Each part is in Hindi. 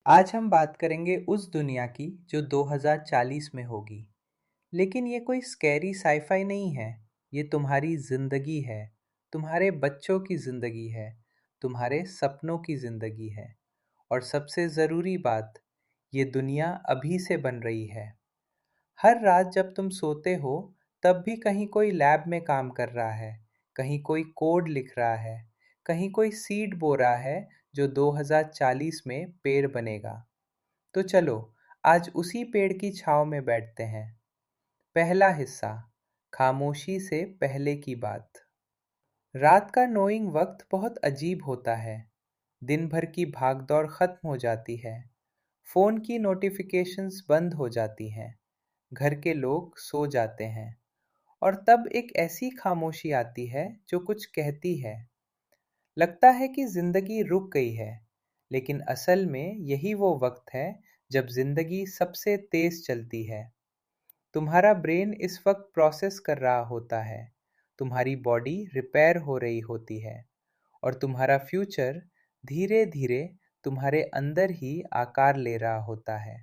आज हम बात करेंगे उस दुनिया की जो 2040 में होगी। लेकिन ये कोई स्कैरी साईफाई नहीं है। ये तुम्हारी जिंदगी है, तुम्हारे बच्चों की जिंदगी है, तुम्हारे सपनों की जिंदगी है। और सबसे ज़रूरी बात, ये दुनिया अभी से बन रही है। हर रात जब तुम सोते हो, तब भी कहीं कोई लैब में काम कर रहा है, कहीं कोई कोड लिख रहा है, कहीं कोई सीड बो रहा है जो 2040 में पेड़ बनेगा। तो चलो, आज उसी पेड़ की छांव में बैठते हैं। पहला हिस्सा, खामोशी से पहले की बात। रात का नोइंग वक्त बहुत अजीब होता है। दिन भर की भागदौड़ खत्म हो जाती है, फोन की नोटिफिकेशंस बंद हो जाती हैं, घर के लोग सो जाते हैं। और तब एक ऐसी खामोशी आती है जो कुछ कहती है। लगता है कि जिंदगी रुक गई है, लेकिन असल में यही वो वक्त है जब जिंदगी सबसे तेज चलती है। तुम्हारा ब्रेन इस वक्त प्रोसेस कर रहा होता है, तुम्हारी बॉडी रिपेयर हो रही होती है, और तुम्हारा फ्यूचर धीरे धीरे तुम्हारे अंदर ही आकार ले रहा होता है।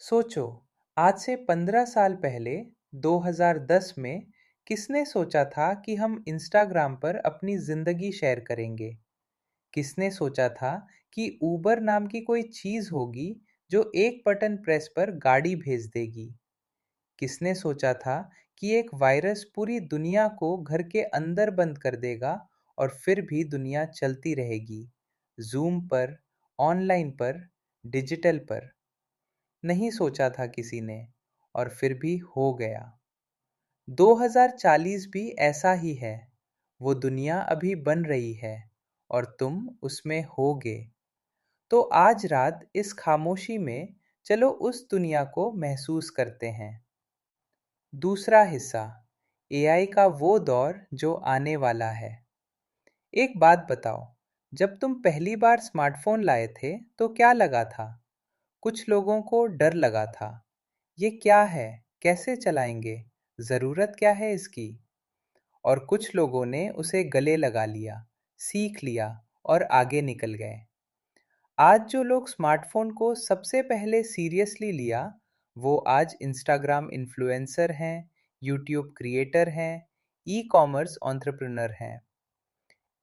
सोचो, आज से 15 साल पहले 2010 में किसने सोचा था कि हम इंस्टाग्राम पर अपनी जिंदगी शेयर करेंगे? किसने सोचा था कि उबर नाम की कोई चीज होगी जो एक बटन प्रेस पर गाड़ी भेज देगी? किसने सोचा था कि एक वायरस पूरी दुनिया को घर के अंदर बंद कर देगा और फिर भी दुनिया चलती रहेगी, जूम पर, ऑनलाइन पर, डिजिटल पर? नहीं सोचा था किसी ने, और फिर भी हो गया। 2040 भी ऐसा ही है। वो दुनिया अभी बन रही है और तुम उसमें होगे। तो आज रात इस खामोशी में चलो उस दुनिया को महसूस करते हैं। दूसरा हिस्सा, एआई का वो दौर जो आने वाला है। एक बात बताओ, जब तुम पहली बार स्मार्टफोन लाए थे तो क्या लगा था? कुछ लोगों को डर लगा था। ये क्या है? कैसे चलाएंगे? ज़रूरत क्या है इसकी? और कुछ लोगों ने उसे गले लगा लिया, सीख लिया और आगे निकल गए। आज जो लोग स्मार्टफोन को सबसे पहले सीरियसली लिया, वो आज इंस्टाग्राम इन्फ्लुएंसर हैं, यूट्यूब क्रिएटर हैं, ई कॉमर्स एंटरप्रेन्योर हैं।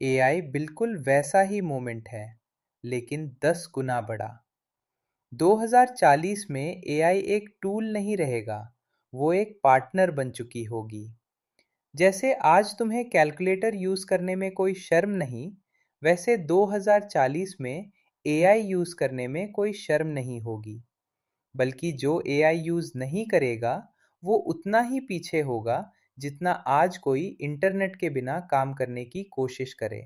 एआई बिल्कुल वैसा ही मोमेंट है, लेकिन 10 गुना बड़ा। 2040 में एआई एक टूल नहीं रहेगा, वो एक पार्टनर बन चुकी होगी। जैसे आज तुम्हें कैलकुलेटर यूज करने में कोई शर्म नहीं, वैसे 2040 में एआई यूज करने में कोई शर्म नहीं होगी। बल्कि जो एआई यूज नहीं करेगा, वो उतना ही पीछे होगा जितना आज कोई इंटरनेट के बिना काम करने की कोशिश करे।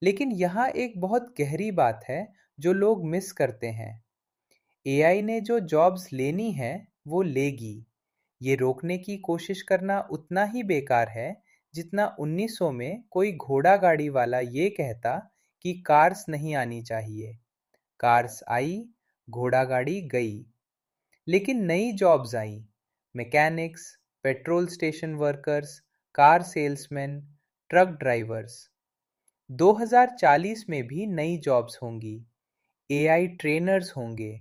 लेकिन यहाँ एक बहुत गहरी बात है जो लोग मिस करते हैं। एआई ने जो जॉब्स लेनी है वो लेगी। ये रोकने की कोशिश करना उतना ही बेकार है जितना 1900 में कोई घोड़ा गाड़ी वाला ये कहता कि कार्स नहीं आनी चाहिए। कार्स आई, घोड़ा गाड़ी गई। लेकिन नई जॉब्स आई, mechanics, petrol station workers, car salesman, truck drivers. 2040 में भी नई जॉब्स होंगी। एआई ट्रेनर्स होंगे,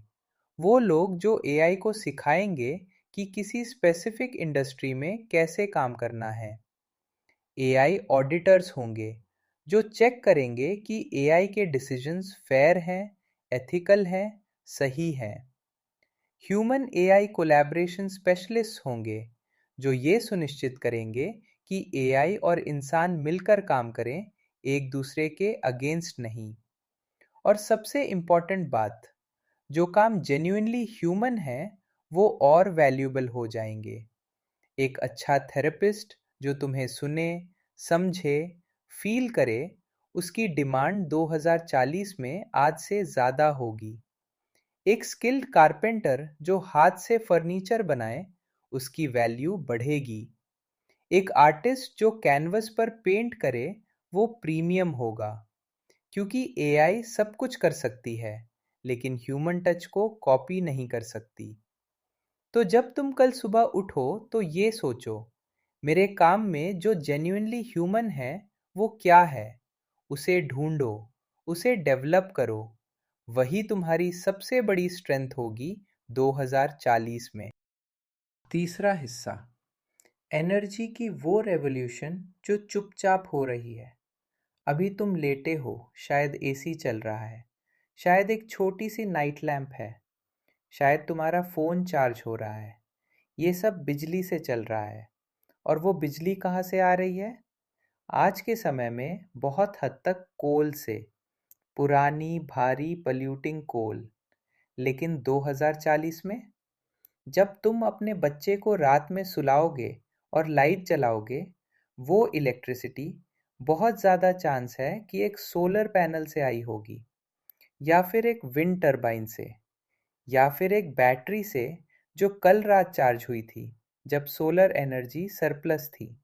वो लोग जो एआई को सिखाएंगे कि किसी स्पेसिफिक इंडस्ट्री में कैसे काम करना है। एआई ऑडिटर्स होंगे, जो चेक करेंगे कि एआई के डिसीजंस फेयर हैं, एथिकल हैं, सही हैं। ह्यूमन एआई कोलैबोरेशन स्पेशलिस्ट होंगे, जो ये सुनिश्चित करेंगे कि एआई और इंसान मिलकर काम करें, एक दूसरे के अगेंस्ट नहीं। और सबसे इम्पॉर्टेंट बात, जो काम जेन्युइनली ह्यूमन है वो और वैल्यूएबल हो जाएंगे। एक अच्छा थेरेपिस्ट जो तुम्हें सुने, समझे, फील करे, उसकी डिमांड 2040 में आज से ज़्यादा होगी। एक स्किल्ड कारपेंटर जो हाथ से फर्नीचर बनाए, उसकी वैल्यू बढ़ेगी। एक आर्टिस्ट जो कैनवस पर पेंट करे, वो प्रीमियम होगा। क्योंकि एआई सब कुछ कर सकती है, लेकिन ह्यूमन टच को कॉपी नहीं कर सकती। तो जब तुम कल सुबह उठो तो ये सोचो, मेरे काम में जो जेन्युइनली ह्यूमन है वो क्या है? उसे ढूंढो, उसे डेवलप करो, वही तुम्हारी सबसे बड़ी स्ट्रेंथ होगी 2040 में। तीसरा हिस्सा, एनर्जी की वो रेवोल्यूशन जो चुपचाप हो रही है। अभी तुम लेटे हो, शायद एसी चल रहा है, शायद एक छोटी सी नाइट लैंप है, शायद तुम्हारा फ़ोन चार्ज हो रहा है। ये सब बिजली से चल रहा है। और वो बिजली कहाँ से आ रही है? आज के समय में बहुत हद तक कोल से, पुरानी भारी पल्यूटिंग कोल। लेकिन 2040 में जब तुम अपने बच्चे को रात में सुलाओगे और लाइट जलाओगे, वो इलेक्ट्रिसिटी बहुत ज़्यादा चांस है कि एक सोलर पैनल से आई होगी, या फिर एक विंड टरबाइन से, या फिर एक बैटरी से जो कल रात चार्ज हुई थी जब सोलर एनर्जी सरप्लस थी।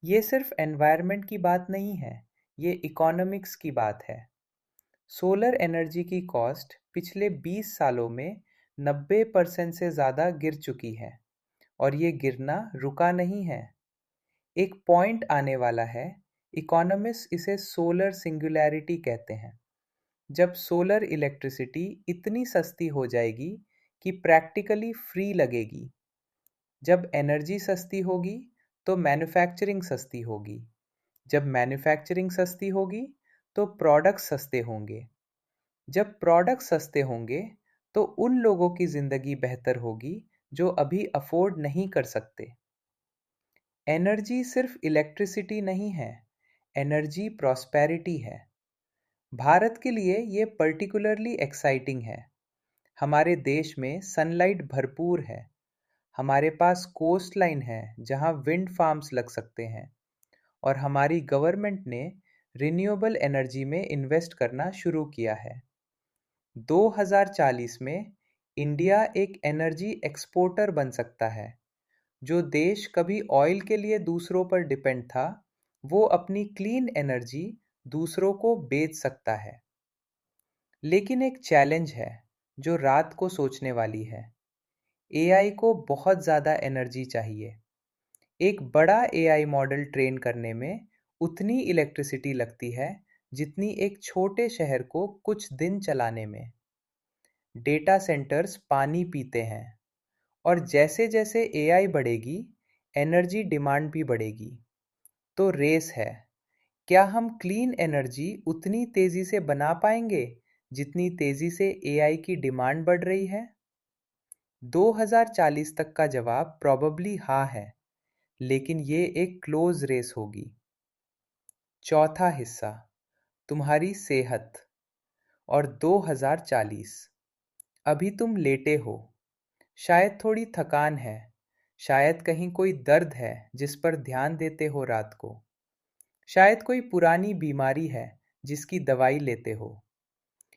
ये सिर्फ एनवायरनमेंट की बात नहीं है, ये इकोनॉमिक्स की बात है। सोलर एनर्जी की कॉस्ट पिछले 20 सालों में 90% से ज़्यादा गिर चुकी है, और ये गिरना रुका नहीं है। एक पॉइंट आने वाला है, इकोनॉमिस्ट इसे सोलर सिंगुलैरिटी कहते हैं, जब सोलर इलेक्ट्रिसिटी इतनी सस्ती हो जाएगी कि प्रैक्टिकली फ्री लगेगी। जब एनर्जी सस्ती होगी तो मैन्युफैक्चरिंग सस्ती होगी, जब मैन्युफैक्चरिंग सस्ती होगी तो प्रोडक्ट्स सस्ते होंगे, जब प्रोडक्ट्स सस्ते होंगे तो उन लोगों की ज़िंदगी बेहतर होगी जो अभी अफोर्ड नहीं कर सकते। एनर्जी सिर्फ इलेक्ट्रिसिटी नहीं है, एनर्जी प्रॉस्पेरिटी है। भारत के लिए ये पर्टिकुलरली एक्साइटिंग है। हमारे देश में सनलाइट भरपूर है, हमारे पास कोस्ट लाइन है जहाँ विंड फार्म्स लग सकते हैं, और हमारी गवर्नमेंट ने रिन्यूएबल एनर्जी में इन्वेस्ट करना शुरू किया है। 2040 में इंडिया एक एनर्जी एक्सपोर्टर बन सकता है। जो देश कभी ऑयल के लिए दूसरों पर डिपेंड था, वो अपनी क्लीन एनर्जी दूसरों को बेच सकता है। लेकिन एक चैलेंज है जो रात को सोचने वाली है। एआई को बहुत ज़्यादा एनर्जी चाहिए। एक बड़ा एआई मॉडल ट्रेन करने में उतनी इलेक्ट्रिसिटी लगती है जितनी एक छोटे शहर को कुछ दिन चलाने में। डेटा सेंटर्स पानी पीते हैं, और जैसे जैसे एआई बढ़ेगी, एनर्जी डिमांड भी बढ़ेगी। तो रेस है, क्या हम क्लीन एनर्जी उतनी तेज़ी से बना पाएंगे जितनी तेज़ी से एआई की डिमांड बढ़ रही है? 2040 तक का जवाब प्रॉबली हाँ है, लेकिन ये एक क्लोज रेस होगी। चौथा हिस्सा, तुम्हारी सेहत और 2040। अभी तुम लेटे हो, शायद थोड़ी थकान है, शायद कहीं कोई दर्द है जिस पर ध्यान देते हो रात को, शायद कोई पुरानी बीमारी है जिसकी दवाई लेते हो,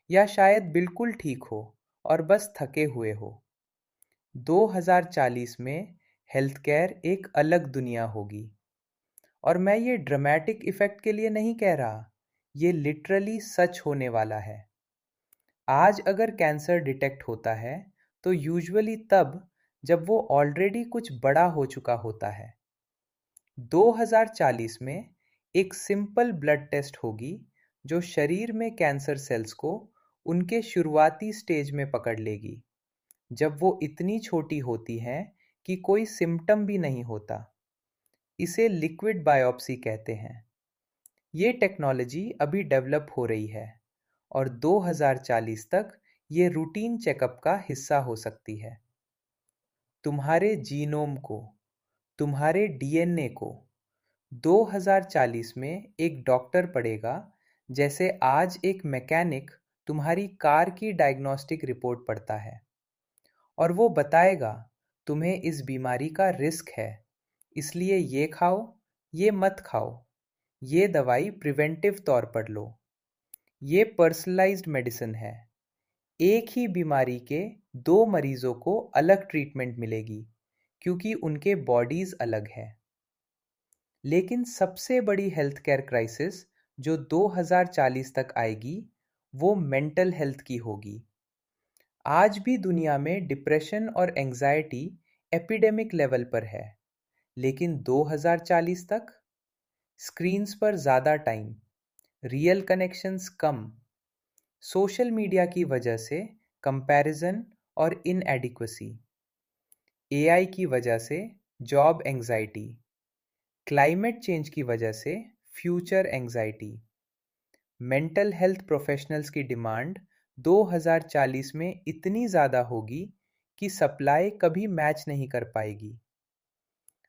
या शायद बिल्कुल ठीक हो और बस थके हुए हो। 2040 में हेल्थ केयर एक अलग दुनिया होगी। और मैं ये ड्रामेटिक इफ़ेक्ट के लिए नहीं कह रहा, ये लिटरली सच होने वाला है। आज अगर कैंसर डिटेक्ट होता है तो यूजुअली तब जब वो ऑलरेडी कुछ बड़ा हो चुका होता है। 2040 में एक सिंपल ब्लड टेस्ट होगी जो शरीर में कैंसर सेल्स को उनके शुरुआती स्टेज में पकड़ लेगी, जब वो इतनी छोटी होती हैं कि कोई सिम्टम भी नहीं होता। इसे लिक्विड बायोप्सी कहते हैं। ये टेक्नोलॉजी अभी डेवलप हो रही है, और 2040 तक ये रूटीन चेकअप का हिस्सा हो सकती है। तुम्हारे जीनोम को, तुम्हारे डीएनए को 2040 में एक डॉक्टर पढ़ेगा, जैसे आज एक मैकेनिक तुम्हारी कार की डायग्नोस्टिक रिपोर्ट पढ़ता है। और वो बताएगा, तुम्हें इस बीमारी का रिस्क है, इसलिए ये खाओ, ये मत खाओ, ये दवाई प्रिवेंटिव तौर पर लो। ये पर्सनलाइज्ड मेडिसिन है। एक ही बीमारी के दो मरीजों को अलग ट्रीटमेंट मिलेगी, क्योंकि उनके बॉडीज अलग हैं। लेकिन सबसे बड़ी हेल्थ केयर क्राइसिस जो 2040 तक आएगी, वो मेंटल हेल्थ की होगी। आज भी दुनिया में डिप्रेशन और एंजाइटी एपिडेमिक लेवल पर है, लेकिन 2040 तक स्क्रीन्स पर ज़्यादा टाइम, रियल कनेक्शंस कम, सोशल मीडिया की वजह से कंपैरिजन और इनएडिक्वेसी, एआई की वजह से जॉब एंग्जाइटी, क्लाइमेट चेंज की वजह से future anxiety, mental health professionals की डिमांड 2040 में इतनी ज़्यादा होगी कि सप्लाई कभी मैच नहीं कर पाएगी।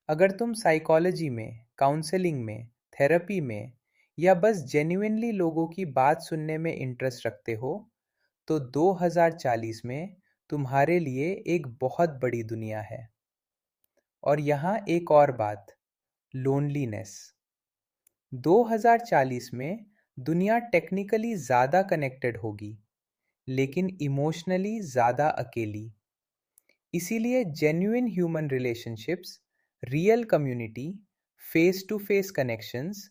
अगर तुम साइकोलॉजी में, काउंसलिंग में, थेरेपी में या बस जेन्युइनली लोगों की बात सुनने में इंटरेस्ट रखते हो, तो 2040 में तुम्हारे लिए एक बहुत बड़ी दुनिया है। और यहाँ एक और बात, लोनलीनेस। 2040 में दुनिया टेक्निकली ज़्यादा कनेक्टेड होगी, लेकिन इमोशनली ज़्यादा अकेली। इसीलिए genuine human relationships, real community, face to face connections,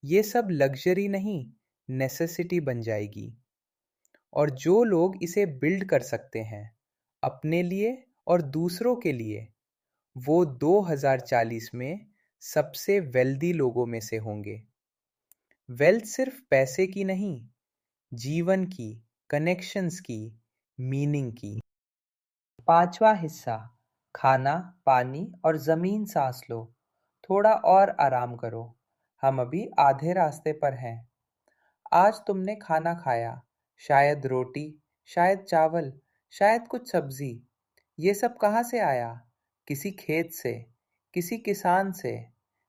ये सब लग्जरी नहीं, नेसेसिटी बन जाएगी। और जो लोग इसे बिल्ड कर सकते हैं अपने लिए और दूसरों के लिए, वो 2040 में सबसे वेल्दी लोगों में से होंगे। वेल्थ सिर्फ पैसे की नहीं, जीवन की, कनेक्शंस की, मीनिंग की। पांचवा हिस्सा, खाना, पानी और जमीन सांस लो। थोड़ा और आराम करो, हम अभी आधे रास्ते पर हैं। आज तुमने खाना खाया, शायद रोटी, शायद चावल, शायद कुछ सब्जी। ये सब कहाँ से आया? किसी खेत से, किसी किसान से,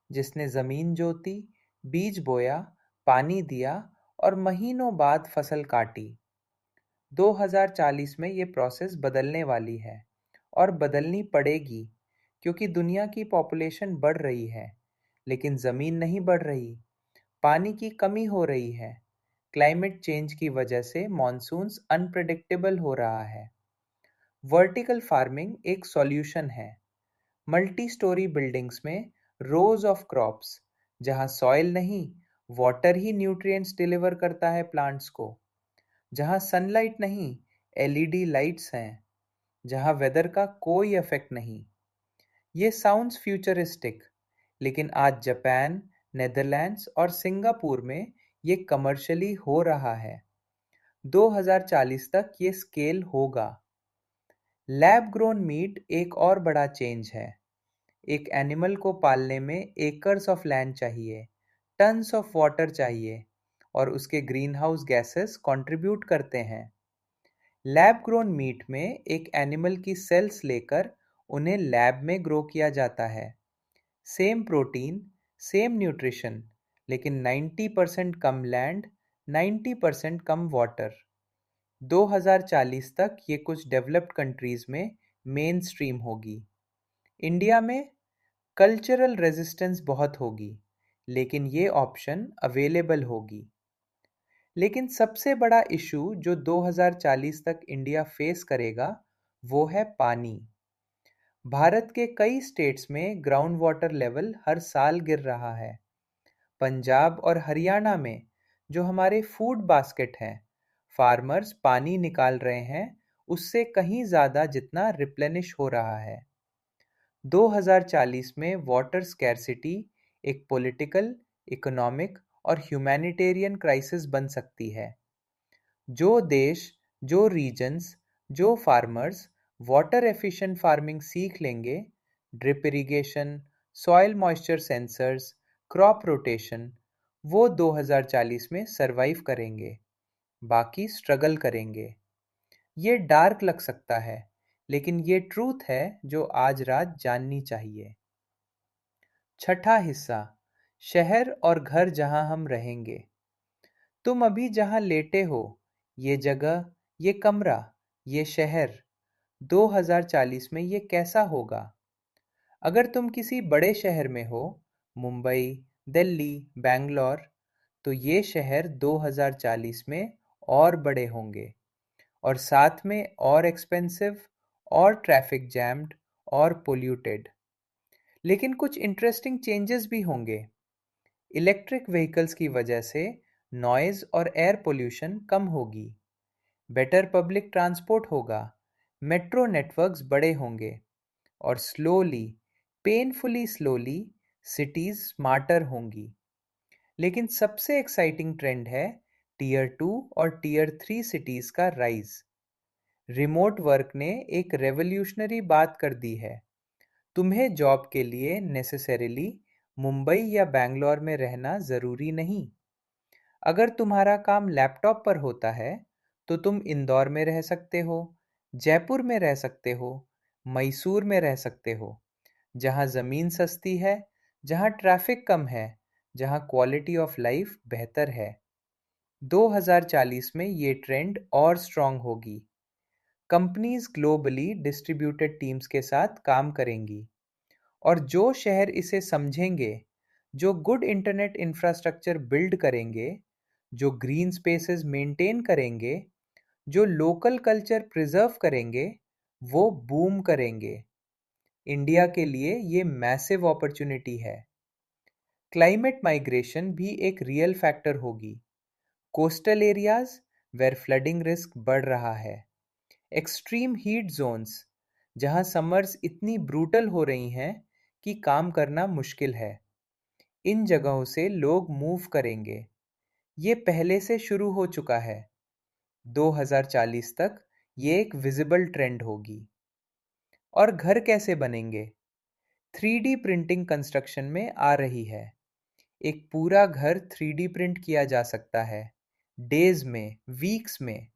जिसने जमीन जोती, बीज बोया, पानी दिया और महीनों बाद फसल काटी। 2040 में ये प्रोसेस बदलने वाली है और बदलनी पड़ेगी, क्योंकि दुनिया की पॉपुलेशन बढ़ रही है, लेकिन ज़मीन नहीं बढ़ रही। पानी की कमी हो रही है। क्लाइमेट चेंज की वजह से मॉनसून्स अनप्रेडिक्टेबल हो रहा है। वर्टिकल फार्मिंग एक सॉल्यूशन है। मल्टी स्टोरी बिल्डिंग्स में रोज ऑफ क्रॉप्स, जहाँ सॉइल नहीं, वाटर ही न्यूट्रिएंट्स डिलीवर करता है प्लांट्स को। जहाँ सनलाइट नहीं, एलईडी लाइट्स हैं। जहाँ वेदर का कोई इफेक्ट नहीं। ये साउंड्स फ्यूचरिस्टिक, लेकिन आज जापान, नेदरलैंड्स और सिंगापुर में ये कमर्शियली हो रहा है। 2040 तक ये स्केल होगा। लैब ग्रोन मीट एक और बड़ा चेंज है। एक एनिमल को पालने में एकर्स ऑफ लैंड चाहिए, टन्स ऑफ वाटर चाहिए, और उसके ग्रीन हाउस गैसेस कंट्रीब्यूट करते हैं। लैब ग्रोन मीट में एक एनिमल की सेल्स लेकर उन्हें लैब में ग्रो किया जाता है। सेम प्रोटीन, सेम न्यूट्रिशन, लेकिन 90% कम लैंड, 90% कम वाटर। 2040 तक ये कुछ डेवलप्ड कंट्रीज में मेन स्ट्रीम होगी। इंडिया में कल्चरल रेजिस्टेंस बहुत होगी, लेकिन ये ऑप्शन अवेलेबल होगी। लेकिन सबसे बड़ा इशू जो 2040 तक इंडिया फेस करेगा, वो है पानी। भारत के कई स्टेट्स में ग्राउंड वाटर लेवल हर साल गिर रहा है। पंजाब और हरियाणा में, जो हमारे फूड बास्केट हैं, फार्मर्स पानी निकाल रहे हैं उससे कहीं ज़्यादा जितना रिप्लेनिश हो रहा है। 2040 में वाटर स्कैर्सिटी एक पॉलिटिकल, इकोनॉमिक और ह्यूमैनिटेरियन क्राइसिस बन सकती है। जो देश, जो रीजन्स, जो फार्मर्स वाटर एफिशिएंट फार्मिंग सीख लेंगे, drip irrigation, soil moisture sensors, crop rotation, वो 2040 में सरवाइव करेंगे। बाकी स्ट्रगल करेंगे। ये डार्क लग सकता है, लेकिन ये ट्रूथ है जो आज रात जाननी चाहिए। छठा हिस्सा, शहर और घर जहां हम रहेंगे। तुम अभी जहां लेटे हो, ये जगह, ये कमरा, ये शहर, 2040 में ये कैसा होगा? अगर तुम किसी बड़े शहर में हो, मुंबई, दिल्ली, बैंगलोर, तो ये शहर 2040 में और बड़े होंगे, और साथ में और एक्सपेंसिव, और ट्रैफिक जैम्ड, और पोल्यूटेड। लेकिन कुछ इंटरेस्टिंग चेंजेस भी होंगे। इलेक्ट्रिक व्हीकल्स की वजह से नॉइज़ और एयर पोल्यूशन कम होगी। बेटर पब्लिक ट्रांसपोर्ट होगा, मेट्रो नेटवर्क्स बड़े होंगे, और slowly, painfully slowly, cities smarter होंगी। लेकिन सबसे एक्साइटिंग ट्रेंड है टीयर 2 और टीयर 3 सिटीज का राइज। रिमोट वर्क ने एक रेवोल्यूशनरी बात कर दी है। तुम्हें जॉब के लिए नेसेसरीली मुंबई या बैंगलोर में रहना ज़रूरी नहीं। अगर तुम्हारा काम लैपटॉप पर होता है तो तुम इंदौर में रह सकते हो, जयपुर में रह सकते हो, मैसूर में रह सकते हो, जहाँ ज़मीन सस्ती है, जहाँ ट्रैफिक कम है, जहाँ क्वालिटी ऑफ लाइफ बेहतर है। 2040 में ये ट्रेंड और स्ट्रॉन्ग होगी। कंपनीज ग्लोबली डिस्ट्रीब्यूटेड टीम्स के साथ काम करेंगी, और जो शहर इसे समझेंगे, जो गुड इंटरनेट इंफ्रास्ट्रक्चर बिल्ड करेंगे, जो ग्रीन स्पेसेस मेंटेन करेंगे, जो लोकल कल्चर प्रिजर्व करेंगे, वो बूम करेंगे। इंडिया के लिए ये मैसिव अपॉर्चुनिटी है। क्लाइमेट माइग्रेशन भी एक रियल फैक्टर होगी। Coastal areas where flooding risk बढ़ रहा है, एक्सट्रीम हीट जोन्स जहां समर्स इतनी ब्रूटल हो रही हैं कि काम करना मुश्किल है, इन जगहों से लोग मूव करेंगे। ये पहले से शुरू हो चुका है। 2040 तक ये एक विजिबल ट्रेंड होगी। और घर कैसे बनेंगे? 3D प्रिंटिंग कंस्ट्रक्शन में आ रही है। एक पूरा घर 3D प्रिंट किया जा सकता है, डेज में, वीक्स में।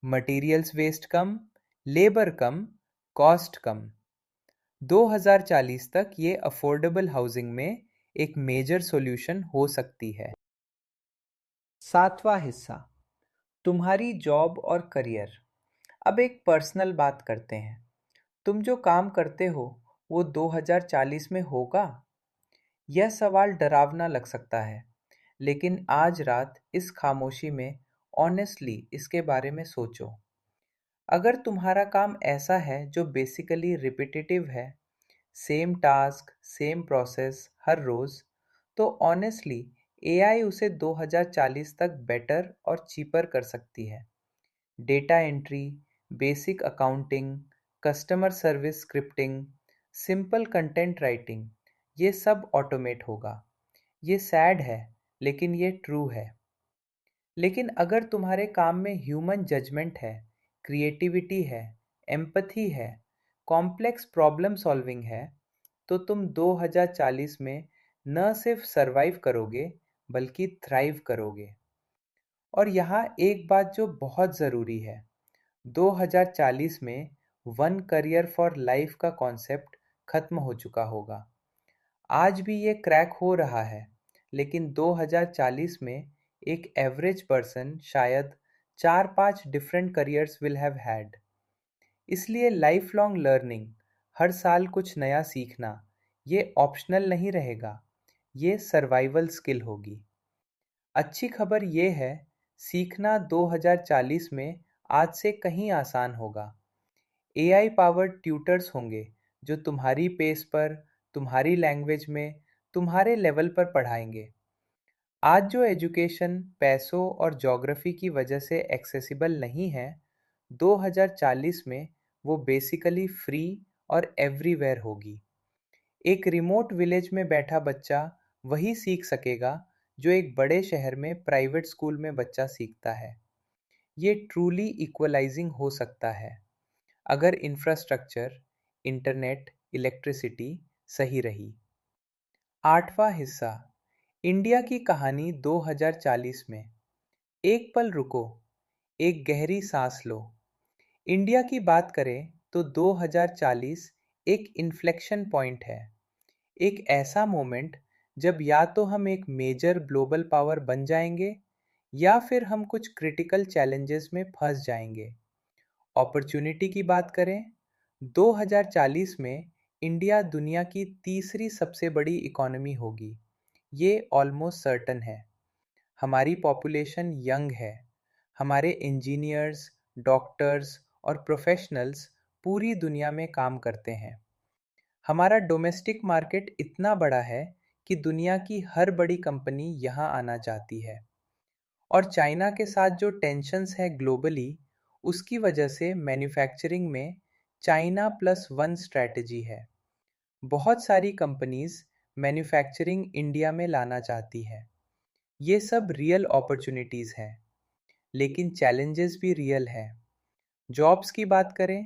मटेरियल्स वेस्ट कम, लेबर कम, कॉस्ट कम। 2040 तक ये अफोर्डेबल हाउसिंग में एक मेजर सॉल्यूशन हो सकती है। सातवां हिस्सा, तुम्हारी जॉब और करियर। अब एक पर्सनल बात करते हैं। तुम जो काम करते हो वो 2040 में होगा? यह सवाल डरावना लग सकता है, लेकिन आज रात इस खामोशी में ऑनेस्टली इसके बारे में सोचो। अगर तुम्हारा काम ऐसा है जो बेसिकली रिपीटेटिव है, सेम टास्क, सेम प्रोसेस हर रोज, तो ऑनेस्टली एआई उसे 2040 तक बेटर और चीपर कर सकती है। Data entry, basic accounting, customer service scripting, simple content writing, ये सब ऑटोमेट होगा। ये सैड है, लेकिन ये ट्रू है। लेकिन अगर तुम्हारे काम में ह्यूमन जजमेंट है, क्रिएटिविटी है, एम्पथी है, कॉम्प्लेक्स प्रॉब्लम सॉल्विंग है, तो तुम 2040 में न सिर्फ सरवाइव करोगे, बल्कि थ्राइव करोगे। और यहाँ एक बात जो बहुत ज़रूरी है, 2040 में वन करियर फॉर लाइफ का कॉन्सेप्ट खत्म हो चुका होगा। आज भी ये क्रैक हो रहा है, लेकिन 2040 में एक एवरेज पर्सन शायद 4-5 different careers will have had. इसलिए लाइफ लॉन्ग लर्निंग, हर साल कुछ नया सीखना, ये ऑप्शनल नहीं रहेगा, ये सर्वाइवल स्किल होगी। अच्छी खबर ये है, सीखना 2040 में आज से कहीं आसान होगा। एआई पावर्ड ट्यूटर्स होंगे जो तुम्हारी पेस पर, तुम्हारी लैंग्वेज में, तुम्हारे लेवल पर पढ़ाएंगे। आज जो एजुकेशन पैसों और ज्योग्राफी की वजह से एक्सेसिबल नहीं है, 2040 में वो बेसिकली फ्री और एवरीवेयर होगी। एक रिमोट विलेज में बैठा बच्चा वही सीख सकेगा जो एक बड़े शहर में प्राइवेट स्कूल में बच्चा सीखता है। ये ट्रूली इक्वलाइजिंग हो सकता है अगर इंफ्रास्ट्रक्चर, इंटरनेट, इलेक्ट्रिसिटी सही रही। आठवां हिस्सा, इंडिया की कहानी 2040 में। एक पल रुको, एक गहरी सांस लो। इंडिया की बात करें तो 2040 एक इन्फ्लेक्शन पॉइंट है। एक ऐसा मोमेंट जब या तो हम एक मेजर ग्लोबल पावर बन जाएंगे, या फिर हम कुछ क्रिटिकल चैलेंजेस में फंस जाएंगे। अपॉर्चुनिटी की बात करें, 2040 में इंडिया दुनिया की तीसरी सबसे बड़ी इकोनॉमी होगी। ये ऑलमोस्ट सर्टन है। हमारी पॉपुलेशन यंग है। हमारे इंजीनियर्स, डॉक्टर्स और प्रोफेशनल्स पूरी दुनिया में काम करते हैं। हमारा डोमेस्टिक मार्केट इतना बड़ा है कि दुनिया की हर बड़ी कंपनी यहाँ आना चाहती है। और चाइना के साथ जो टेंशन्स है ग्लोबली, उसकी वजह से मैन्युफैक्चरिंग में चाइना प्लस वन स्ट्रैटेजी है। बहुत सारी कंपनीज मैन्युफैक्चरिंग इंडिया में लाना चाहती है। ये सब रियल अपॉर्चुनिटीज़ हैं। लेकिन चैलेंजेस भी रियल है। जॉब्स की बात करें,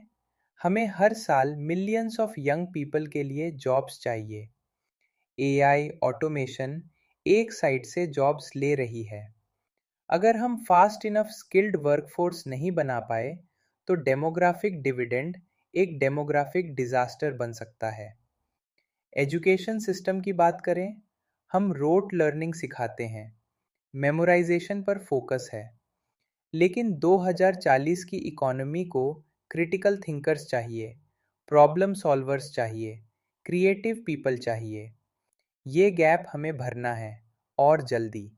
हमें हर साल मिलियंस ऑफ यंग पीपल के लिए जॉब्स चाहिए। एआई ऑटोमेशन एक साइड से जॉब्स ले रही है। अगर हम फास्ट इनफ स्किल्ड वर्कफोर्स नहीं बना पाए तो डेमोग्राफिक डिविडेंड एक डेमोग्राफिक डिजास्टर बन सकता है। एजुकेशन सिस्टम की बात करें, हम रोट लर्निंग सिखाते हैं, मेमोराइजेशन पर फोकस है, लेकिन 2040 की इकोनॉमी को क्रिटिकल थिंकर्स चाहिए, प्रॉब्लम सॉल्वर्स चाहिए, क्रिएटिव पीपल चाहिए। ये गैप हमें भरना है, और जल्दी।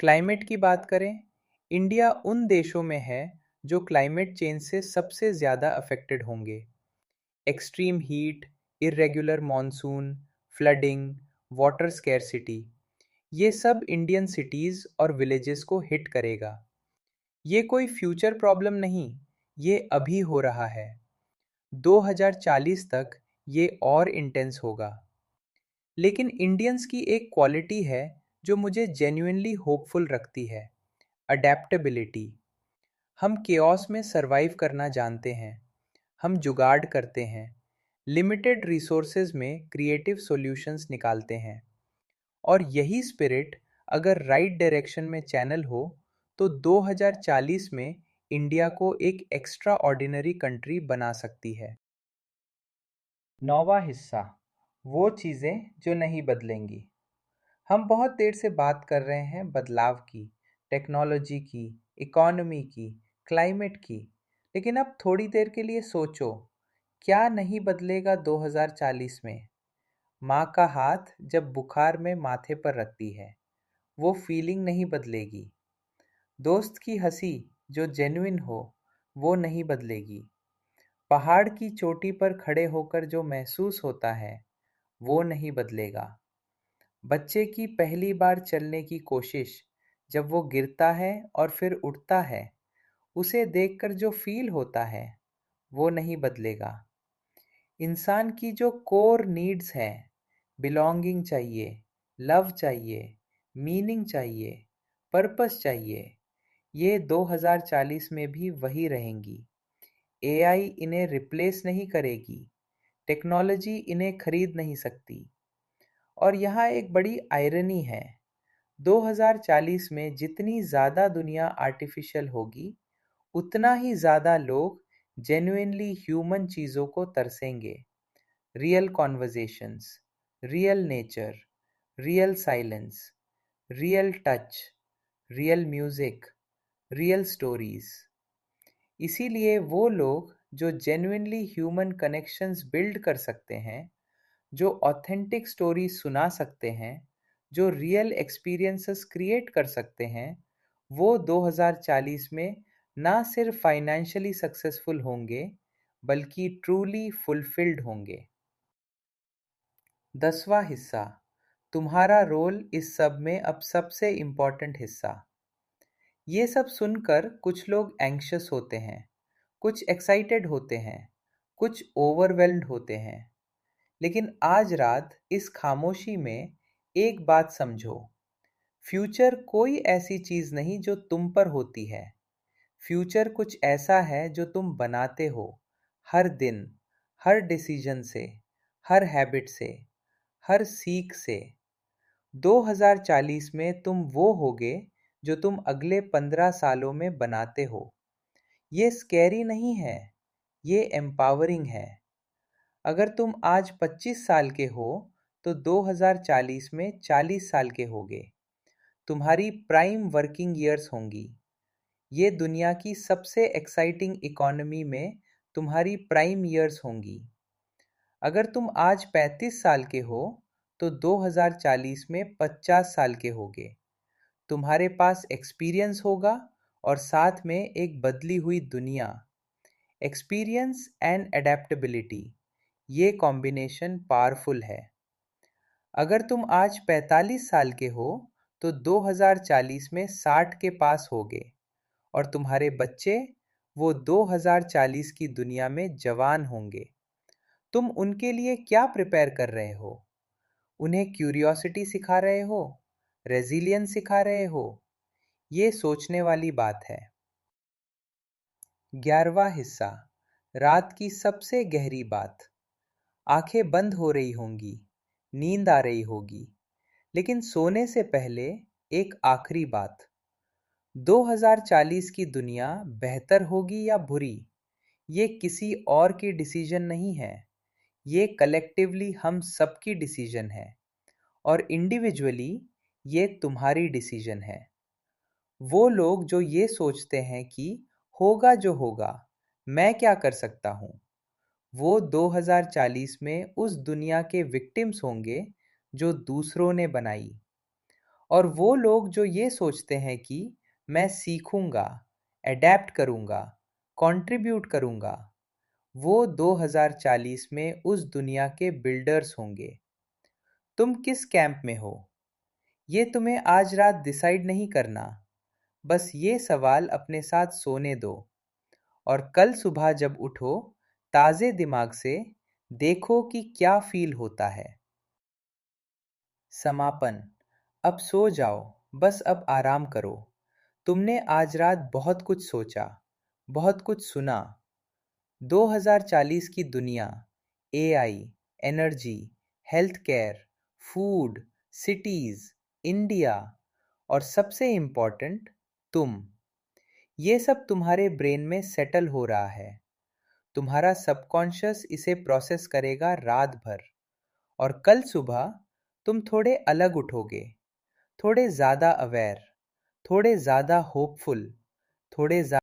क्लाइमेट की बात करें, इंडिया उन देशों में है जो क्लाइमेट चेंज से सबसे ज़्यादा अफेक्टेड होंगे। Extreme heat, irregular monsoon, flooding, water scarcity, ये सब इंडियन सिटीज़ और विलेजेस को हिट करेगा। ये कोई फ्यूचर प्रॉब्लम नहीं, ये अभी हो रहा है। 2040 तक ये और इंटेंस होगा। लेकिन इंडियंस की एक क्वालिटी है जो मुझे जेन्युइनली होपफुल रखती है, अडेप्टेबिलिटी। हम केओस में सरवाइव करना जानते हैं, हम जुगाड़ करते हैं, लिमिटेड रिसोर्सेज में क्रिएटिव सॉल्यूशंस निकालते हैं। और यही स्पिरिट अगर राइट डायरेक्शन में चैनल हो तो 2040 में इंडिया को एक एक्स्ट्रा ऑर्डिनरी कंट्री बना सकती है। नौवां हिस्सा, वो चीज़ें जो नहीं बदलेंगी। हम बहुत देर से बात कर रहे हैं बदलाव की, टेक्नोलॉजी की, इकोनॉमी की, क्लाइमेट की। लेकिन अब थोड़ी देर के लिए सोचो, क्या नहीं बदलेगा 2040 में? माँ का हाथ जब बुखार में माथे पर रखती है, वो फीलिंग नहीं बदलेगी। दोस्त की हंसी जो जेन्युइन हो, वो नहीं बदलेगी। पहाड़ की चोटी पर खड़े होकर जो महसूस होता है, वो नहीं बदलेगा। बच्चे की पहली बार चलने की कोशिश, जब वो गिरता है और फिर उठता है, उसे देखकर जो फील होता है, वो नहीं बदलेगा। इंसान की जो कोर नीड्स हैं, बिलोंगिंग चाहिए, लव चाहिए, मीनिंग चाहिए, पर्पस चाहिए, ये 2040 में भी वही रहेंगी। एआई इन्हें रिप्लेस नहीं करेगी, टेक्नोलॉजी इन्हें खरीद नहीं सकती। और यहाँ एक बड़ी आयरनी है, 2040 में जितनी ज़्यादा दुनिया आर्टिफिशियल होगी, उतना ही ज़्यादा लोग जेन्युइनली ह्यूमन चीज़ों को तरसेंगे। Real conversations, real nature, real silence, real touch, real music, real stories. इसीलिए वो लोग जो जेन्युइनली ह्यूमन कनेक्शंस बिल्ड कर सकते हैं, जो ऑथेंटिक स्टोरी सुना सकते हैं, जो रियल एक्सपीरियंसेस क्रिएट कर सकते हैं, वो 2040 में ना सिर्फ फाइनेंशियली सक्सेसफुल होंगे, बल्कि ट्रूली फुलफिल्ड होंगे। 10वां हिस्सा, तुम्हारा रोल इस सब में अब सबसे इम्पॉर्टेंट हिस्सा। ये सब सुनकर कुछ लोग एंग्शियस होते हैं, कुछ एक्साइटेड होते हैं, कुछ ओवरवेल्म्ड होते हैं। लेकिन आज रात इस खामोशी में एक बात समझो, फ्यूचर कोई ऐसी चीज नहीं जो तुम पर होती है। फ्यूचर कुछ ऐसा है जो तुम बनाते हो, हर दिन, हर डिसीजन से, हर हैबिट से, हर सीख से। 2040 में तुम वो होगे जो तुम अगले 15 सालों में बनाते हो। ये स्कैरी नहीं है, ये एम्पावरिंग है। अगर तुम आज 25 साल के हो तो 2040 में 40 साल के होगे। तुम्हारी प्राइम वर्किंग ईयर्स होंगी। ये दुनिया की सबसे एक्साइटिंग इकोनॉमी में तुम्हारी प्राइम ईयर्स होंगी। अगर तुम आज 35 साल के हो तो 2040 में 50 साल के होगे। तुम्हारे पास एक्सपीरियंस होगा और साथ में एक बदली हुई दुनिया। एक्सपीरियंस एंड एडेप्टेबिलिटी, ये कॉम्बिनेशन पावरफुल है। अगर तुम आज 45 साल के हो तो 2040 में 60 के पास होगे, और तुम्हारे बच्चे वो 2040 की दुनिया में जवान होंगे। तुम उनके लिए क्या प्रिपेयर कर रहे हो? उन्हें क्यूरियोसिटी सिखा रहे हो? रेजिलियंस सिखा रहे हो? ये सोचने वाली बात है। 11वां हिस्सा, रात की सबसे गहरी बात। आंखें बंद हो रही होंगी, नींद आ रही होगी, लेकिन सोने से पहले एक आखिरी बात। 2040 की दुनिया बेहतर होगी या बुरी, ये किसी और की डिसीजन नहीं है। ये कलेक्टिवली हम सबकी डिसीजन है, और इंडिविजुअली ये तुम्हारी डिसीजन है। वो लोग जो ये सोचते हैं कि होगा जो होगा, मैं क्या कर सकता हूँ, वो 2040 में उस दुनिया के विक्टिम्स होंगे जो दूसरों ने बनाई। और वो लोग जो ये सोचते हैं कि मैं सीखूंगा, अडेप्ट करूंगा, कंट्रीब्यूट करूंगा, वो 2040 में उस दुनिया के बिल्डर्स होंगे। तुम किस कैंप में हो, ये तुम्हें आज रात डिसाइड नहीं करना। बस ये सवाल अपने साथ सोने दो, और कल सुबह जब उठो, ताज़े दिमाग से देखो कि क्या फील होता है। समापन। अब सो जाओ, बस अब आराम करो। तुमने आज रात बहुत कुछ सोचा, बहुत कुछ सुना। 2040 की दुनिया, AI, energy, health care, food, cities, India, और सबसे इम्पोर्टेंट, तुम। ये सब तुम्हारे ब्रेन में सेटल हो रहा है। तुम्हारा सबकॉन्शियस इसे प्रोसेस करेगा रात भर, और कल सुबह तुम थोड़े अलग उठोगे, थोड़े ज़्यादा अवेयर, थोड़े ज़्यादा होपफुल, थोड़े ज़्यादा